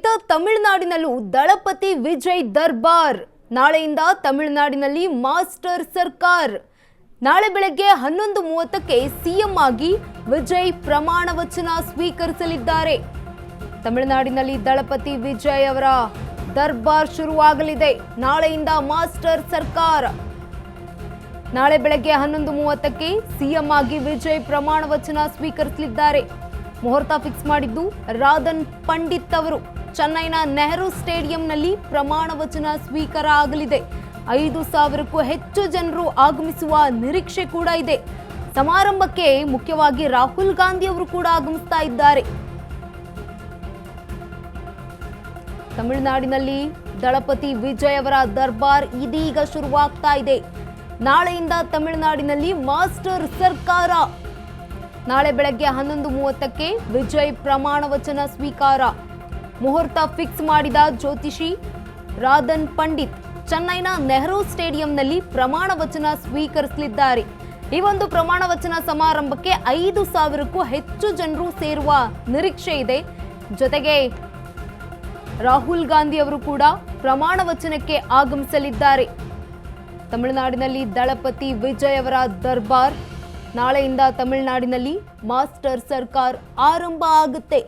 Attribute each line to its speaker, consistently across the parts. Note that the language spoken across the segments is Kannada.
Speaker 1: ಇತ್ತ ತಮಿಳುನಾಡಿನಲ್ಲೂ ದಳಪತಿ ವಿಜಯ್ ದರ್ಬಾರ್. ನಾಳೆಯಿಂದ ತಮಿಳುನಾಡಿನಲ್ಲಿ ಮಾಸ್ಟರ್ ಸರ್ಕಾರ್. ನಾಳೆ ಬೆಳಗ್ಗೆ 11:30ಕ್ಕೆ ಸಿಎಂ ಆಗಿ ವಿಜಯ್ ಪ್ರಮಾಣ ವಚನ ಸ್ವೀಕರಿಸಲಿದ್ದಾರೆ. ತಮಿಳುನಾಡಿನಲ್ಲಿ ದಳಪತಿ ವಿಜಯ್ ಅವರ ದರ್ಬಾರ್ ಶುರುವಾಗಲಿದೆ. ನಾಳೆಯಿಂದ ಮಾಸ್ಟರ್ ಸರ್ಕಾರ. ನಾಳೆ ಬೆಳಗ್ಗೆ 11:30ಕ್ಕೆ ಸಿಎಂ ಆಗಿ ವಿಜಯ್ ಪ್ರಮಾಣ ವಚನ ಸ್ವೀಕರಿಸಲಿದ್ದಾರೆ. ಮುಹೂರ್ತ ಫಿಕ್ಸ್ ಮಾಡಿದ್ದು ರಾಧನ್ ಪಂಡಿತ್ ಅವರು. ಚೆನ್ನೈನ ನೆಹರು ಸ್ಟೇಡಿಯಂನಲ್ಲಿ ಪ್ರಮಾಣ ವಚನ ಸ್ವೀಕಾರ ಆಗಲಿದೆ. 5,000ಕ್ಕೂ ಹೆಚ್ಚು ಜನರು ಆಗಮಿಸುವ ನಿರೀಕ್ಷೆ ಕೂಡ ಇದೆ. ಸಮಾರಂಭಕ್ಕೆ ಮುಖ್ಯವಾಗಿ ರಾಹುಲ್ ಗಾಂಧಿ ಅವರು ಕೂಡ ಆಗಮಿಸ್ತಾ ಇದ್ದಾರೆ. ತಮಿಳುನಾಡಿನಲ್ಲಿ ದಳಪತಿ ವಿಜಯ್ ಅವರ ದರ್ಬಾರ್ ಇದೀಗ ಶುರುವಾಗ್ತಾ ಇದೆ. ನಾಳೆಯಿಂದ ತಮಿಳುನಾಡಿನಲ್ಲಿ ಮಾಸ್ಟರ್ ಸರ್ಕಾರ. ನಾಳೆ ಬೆಳಗ್ಗೆ 11:30ಕ್ಕೆ ವಿಜಯ್ ಪ್ರಮಾಣ ವಚನ ಸ್ವೀಕಾರ. ಮುಹೂರ್ತ ಫಿಕ್ಸ್ ಮಾಡಿದ ಜ್ಯೋತಿಷಿ ರಾಧನ್ ಪಂಡಿತ್ ಚೆನ್ನೈನ ನೆಹರು ಸ್ಟೇಡಿಯಂನಲ್ಲಿ ಪ್ರಮಾಣ ವಚನ ಸ್ವೀಕರಿಸಲಿದ್ದಾರೆ. ಈ ಒಂದು ಪ್ರಮಾಣ ವಚನ ಸಮಾರಂಭಕ್ಕೆ 5,000ಕ್ಕೂ ಹೆಚ್ಚು ಜನರು ಸೇರುವ ನಿರೀಕ್ಷೆ ಇದೆ. ಜೊತೆಗೆ ರಾಹುಲ್ ಗಾಂಧಿ ಅವರು ಕೂಡ ಪ್ರಮಾಣ ವಚನಕ್ಕೆ ಆಗಮಿಸಲಿದ್ದಾರೆ. ತಮಿಳುನಾಡಿನಲ್ಲಿ ದಳಪತಿ ವಿಜಯ್ ಅವರ ದರ್ಬಾರ್. ನಾಳೆಯಿಂದ ತಮಿಳುನಾಡಿನಲ್ಲಿ ಮಾಸ್ಟರ್ ಸರ್ಕಾರ್ ಆರಂಭ ಆಗುತ್ತೆ.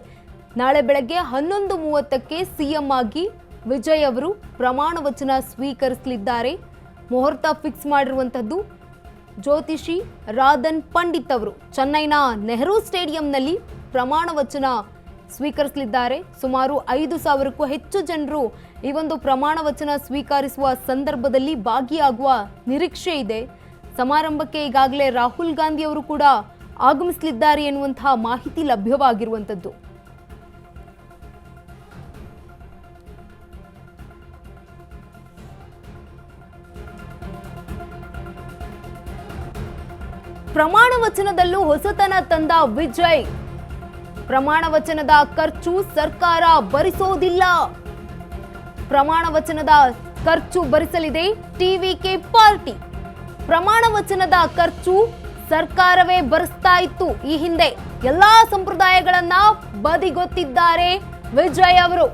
Speaker 1: ನಾಳೆ ಬೆಳಗ್ಗೆ 11:30ಕ್ಕೆ ಸಿಎಂ ಆಗಿ ವಿಜಯ್ ಅವರು ಪ್ರಮಾಣ ವಚನ ಸ್ವೀಕರಿಸಲಿದ್ದಾರೆ. ಮುಹೂರ್ತ ಫಿಕ್ಸ್ ಮಾಡಿರುವಂಥದ್ದು ಜ್ಯೋತಿಷಿ ರಾಧನ್ ಪಂಡಿತ್ ಅವರು. ಚೆನ್ನೈನ ನೆಹರು ಸ್ಟೇಡಿಯಂನಲ್ಲಿ ಪ್ರಮಾಣ ವಚನ ಸ್ವೀಕರಿಸಲಿದ್ದಾರೆ. ಸುಮಾರು 5,000ಕ್ಕೂ ಹೆಚ್ಚು ಜನರು ಈ ಒಂದು ಪ್ರಮಾಣ ವಚನ ಸ್ವೀಕರಿಸುವ ಸಂದರ್ಭದಲ್ಲಿ ಭಾಗಿಯಾಗುವ ನಿರೀಕ್ಷೆ ಇದೆ. ಸಮಾರಂಭಕ್ಕೆ ಈಗಾಗಲೇ ರಾಹುಲ್ ಗಾಂಧಿ ಅವರು ಕೂಡ ಆಗಮಿಸಲಿದ್ದಾರೆ ಎನ್ನುವಂತಹ ಮಾಹಿತಿ ಲಭ್ಯವಾಗಿರುವಂಥದ್ದು. ಪ್ರಮಾಣ ವಚನದಲ್ಲೂ ಹೊಸತನ ತಂದ ವಿಜಯ್. ಪ್ರಮಾಣ ವಚನದ ಖರ್ಚು ಸರ್ಕಾರ ಭರಿಸೋದಿಲ್ಲ. ಪ್ರಮಾಣ ವಚನದ ಖರ್ಚು ಭರಿಸಲಿದೆ ಟಿವಿಕೆ ಪಾರ್ಟಿ. ಪ್ರಮಾಣ ವಚನದ ಖರ್ಚು ಸರ್ಕಾರವೇ ಭರಿಸ್ತಾ ಇತ್ತು. ಈ ಹಿಂದೆ ಎಲ್ಲಾ ಸಂಪ್ರದಾಯಗಳನ್ನ ಬದಿಗೊತ್ತಿದ್ದಾರೆ ವಿಜಯ್ ಅವರು.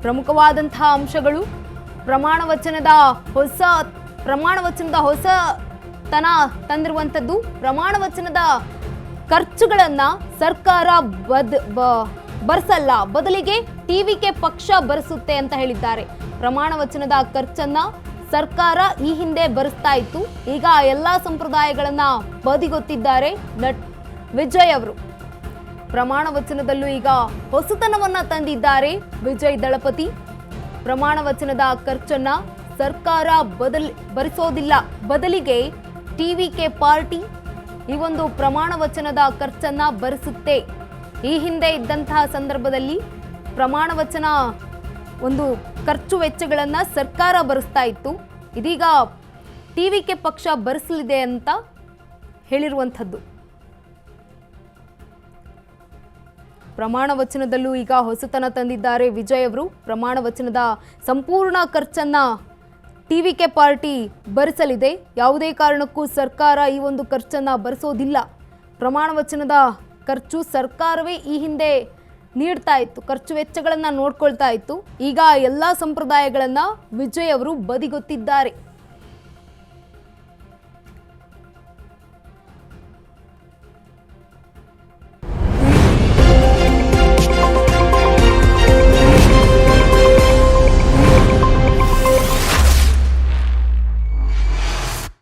Speaker 1: ಪ್ರಮುಖವಾದಂತಹ ಅಂಶಗಳು ಪ್ರಮಾಣ ವಚನದ ಹೊಸತನ ತಂದಿರುವಂಥದ್ದು. ಪ್ರಮಾಣ ವಚನದ ಖರ್ಚುಗಳನ್ನ ಸರ್ಕಾರ ಭರಿಸಲ್ಲ, ಬದಲಿಗೆ ಟಿವಿಕೆ ಪಕ್ಷ ಭರಿಸುತ್ತೆ ಅಂತ ಹೇಳಿದ್ದಾರೆ. ಪ್ರಮಾಣ ವಚನದ ಖರ್ಚನ್ನ ಸರ್ಕಾರ ಈ ಹಿಂದೆ ಭರಿಸ್ತಾ ಇತ್ತು. ಈಗ ಎಲ್ಲಾ ಸಂಪ್ರದಾಯಗಳನ್ನ ಬದಿಗೊತ್ತಿದ್ದಾರೆ ವಿಜಯ್ ಅವರು. ಪ್ರಮಾಣ ವಚನದಲ್ಲೂ ಈಗ ಹೊಸತನವನ್ನ ತಂದಿದ್ದಾರೆ ವಿಜಯ್ ದಳಪತಿ. ಪ್ರಮಾಣ ವಚನದ ಖರ್ಚನ್ನ ಸರ್ಕಾರ ಭರಿಸೋದಿಲ್ಲ, ಬದಲಿಗೆ ಟಿವಿಕೆ ಪಾರ್ಟಿ ಈ ಒಂದು ಪ್ರಮಾಣ ವಚನದ ಖರ್ಚನ್ನ ಭರಿಸುತ್ತೆ. ಈ ಹಿಂದೆ ಇದ್ದಂತಹ ಸಂದರ್ಭದಲ್ಲಿ ಪ್ರಮಾಣ ವಚನ ಒಂದು ಖರ್ಚು ವೆಚ್ಚಗಳನ್ನ ಸರ್ಕಾರ ಭರಿಸ್ತಾ ಇತ್ತು. ಇದೀಗ ಟಿವಿಕೆ ಪಕ್ಷ ಭರಿಸಲಿದೆ ಅಂತ ಹೇಳಿರುವಂಥದ್ದು. ಪ್ರಮಾಣ ವಚನದಲ್ಲೂ ಈಗ ಹೊಸತನ ತಂದಿದ್ದಾರೆ ವಿಜಯ್ ಅವರು. ಪ್ರಮಾಣ ವಚನದ ಸಂಪೂರ್ಣ ಖರ್ಚನ್ನ ಟಿವಿಕೆ ಪಾರ್ಟಿ ಭರಿಸಲಿದೆ. ಯಾವುದೇ ಕಾರಣಕ್ಕೂ ಸರ್ಕಾರ ಈ ಒಂದು ಖರ್ಚನ್ನ ಭರಿಸೋದಿಲ್ಲ. ಪ್ರಮಾಣ ವಚನದ ಖರ್ಚು ಸರ್ಕಾರವೇ ಈ ಹಿಂದೆ ನೀಡ್ತಾ ಇತ್ತು, ಖರ್ಚು ವೆಚ್ಚಗಳನ್ನ ನೋಡ್ಕೊಳ್ತಾ ಇತ್ತು. ಈಗ ಎಲ್ಲಾ ಸಂಪ್ರದಾಯಗಳನ್ನ ವಿಜಯ್ ಅವರು ಬದಿಗೊತ್ತಿದ್ದಾರೆ.